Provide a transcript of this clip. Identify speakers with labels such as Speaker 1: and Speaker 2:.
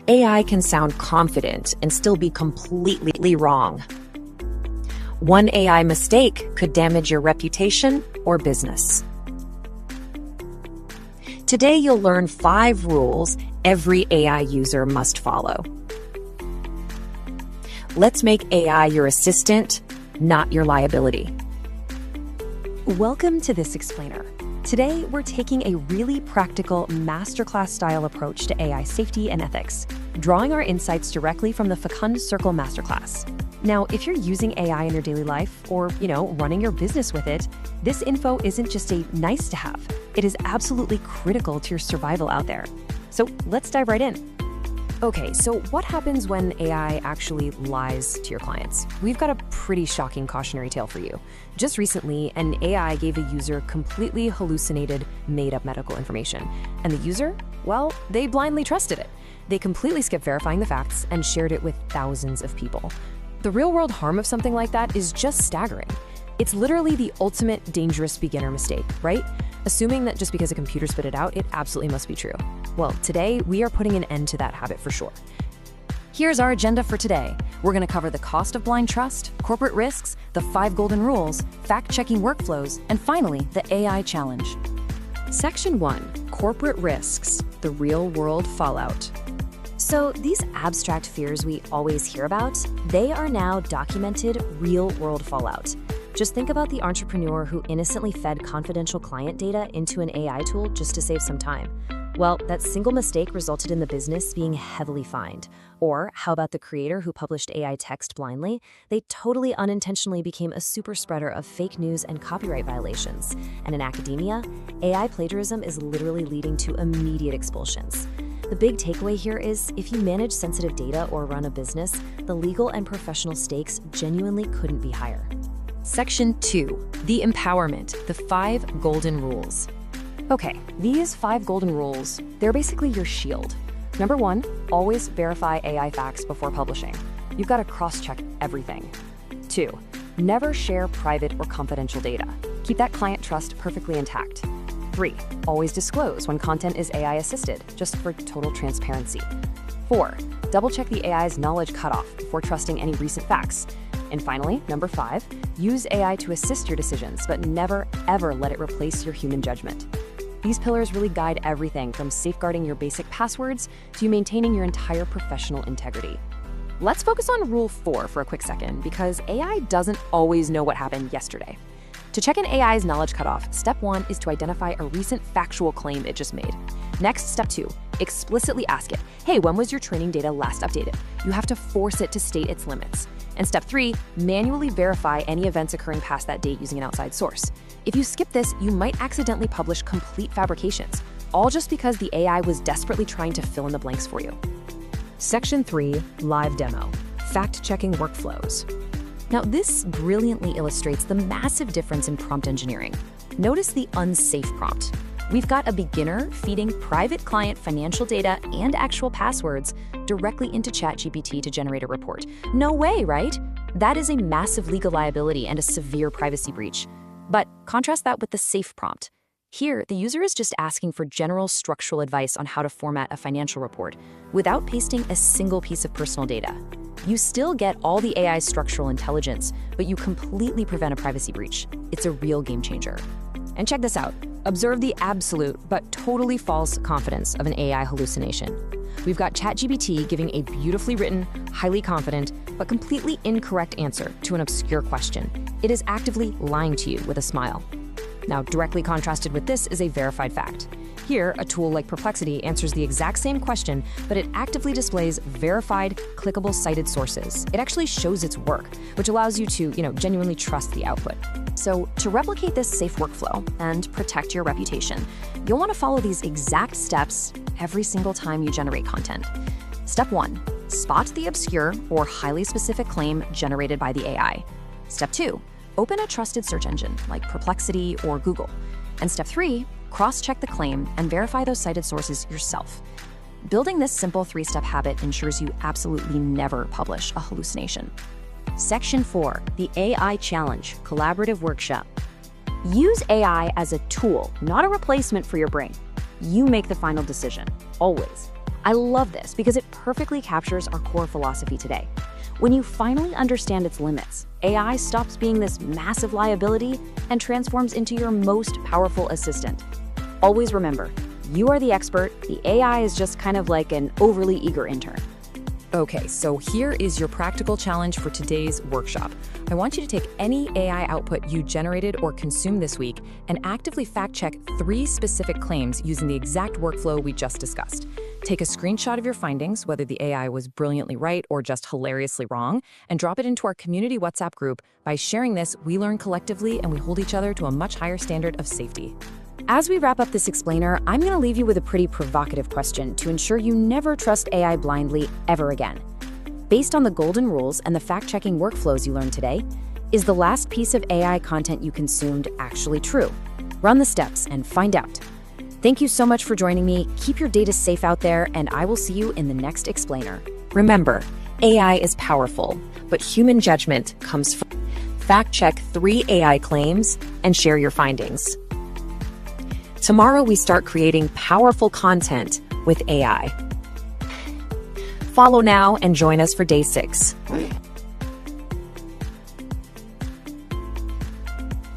Speaker 1: AI can sound confident and still be completely wrong. One AI mistake could damage your reputation or business. Today, you'll learn 5 rules every AI user must follow. Let's make AI your assistant, not your liability.
Speaker 2: Welcome to This Explainer. Today, we're taking a really practical masterclass-style approach to AI safety and ethics, drawing our insights directly from the Fecund Circle Masterclass. Now, if you're using AI in your daily life or, running your business with it, this info isn't just a nice to have. It is absolutely critical to your survival out there. So let's dive right in. Okay, so what happens when AI actually lies to your clients? We've got a pretty shocking cautionary tale for you. Just recently, an AI gave a user completely hallucinated, made-up medical information. And the user, well, they blindly trusted it. They completely skipped verifying the facts and shared it with thousands of people. The real-world harm of something like that is just staggering. It's literally the ultimate dangerous beginner mistake, right? Assuming that just because a computer spit it out, it absolutely must be true. Well, today, we are putting an end to that habit for sure. Here's our agenda for today. We're going to cover the cost of blind trust, corporate risks, the 5 golden rules, fact-checking workflows, and finally, the AI challenge. Section 1, Corporate Risks, the Real-World Fallout. So these abstract fears we always hear about, they are now documented real-world fallout. Just think about the entrepreneur who innocently fed confidential client data into an AI tool just to save some time. Well, that single mistake resulted in the business being heavily fined. Or how about the creator who published AI text blindly? They totally unintentionally became a super spreader of fake news and copyright violations. And in academia, AI plagiarism is literally leading to immediate expulsions. The big takeaway here is, if you manage sensitive data or run a business, the legal and professional stakes genuinely couldn't be higher. Section 2, the empowerment, the 5 golden rules. Okay, these 5 golden rules, they're basically your shield. Number 1, always verify AI facts before publishing. You've got to cross-check everything. 2, never share private or confidential data. Keep that client trust perfectly intact. 3, always disclose when content is AI-assisted, just for total transparency. 4, double-check the AI's knowledge cutoff before trusting any recent facts. And finally, number 5, use AI to assist your decisions, but never, ever let it replace your human judgment. These pillars really guide everything from safeguarding your basic passwords to maintaining your entire professional integrity. Let's focus on Rule 4 for a quick second, because AI doesn't always know what happened yesterday. To check an AI's knowledge cutoff, step 1 is to identify a recent factual claim it just made. Next, step 2, explicitly ask it, hey, when was your training data last updated? You have to force it to state its limits. And step 3, manually verify any events occurring past that date using an outside source. If you skip this, you might accidentally publish complete fabrications, all just because the AI was desperately trying to fill in the blanks for you. Section 3, live demo, fact-checking workflows. Now, this brilliantly illustrates the massive difference in prompt engineering. Notice the unsafe prompt. We've got a beginner feeding private client financial data and actual passwords directly into ChatGPT to generate a report. No way, right? That is a massive legal liability and a severe privacy breach. But contrast that with the safe prompt. Here, the user is just asking for general structural advice on how to format a financial report without pasting a single piece of personal data. You still get all the AI's structural intelligence, but you completely prevent a privacy breach. It's a real game changer. And check this out. Observe the absolute but totally false confidence of an AI hallucination. We've got ChatGPT giving a beautifully written, highly confident, but completely incorrect answer to an obscure question. It is actively lying to you with a smile. Now, directly contrasted with this is a verified fact. Here, a tool like Perplexity answers the exact same question, but it actively displays verified, clickable cited sources. It actually shows its work, which allows you to, genuinely trust the output. So to replicate this safe workflow and protect your reputation, you'll want to follow these exact steps every single time you generate content. Step 1, spot the obscure or highly specific claim generated by the AI. Step 2, open a trusted search engine like Perplexity or Google. And step 3, cross-check the claim and verify those cited sources yourself. Building this simple 3-step habit ensures you absolutely never publish a hallucination. Section 4, the AI Challenge, Collaborative Workshop. Use AI as a tool, not a replacement for your brain. You make the final decision, always.
Speaker 3: I love this because it perfectly captures our core philosophy today. When you finally understand its limits, AI stops being this massive liability and transforms into your most powerful assistant. Always remember, you are the expert, the AI is just kind of like an overly eager intern.
Speaker 2: Okay, so here is your practical challenge for today's workshop. I want you to take any AI output you generated or consumed this week and actively fact-check 3 specific claims using the exact workflow we just discussed. Take a screenshot of your findings, whether the AI was brilliantly right or just hilariously wrong, and drop it into our community WhatsApp group. By sharing this, we learn collectively and we hold each other to a much higher standard of safety.
Speaker 3: As we wrap up this explainer, I'm going to leave you with a pretty provocative question to ensure you never trust AI blindly ever again. Based on the golden rules and the fact-checking workflows you learned today, is the last piece of AI content you consumed actually true? Run the steps and find out. Thank you so much for joining me. Keep your data safe out there, and I will see you in the next explainer.
Speaker 1: Remember, AI is powerful, but human judgment comes first. Fact-check 3 AI claims and share your findings. Tomorrow, we start creating powerful content with AI. Follow now and join us for day 6.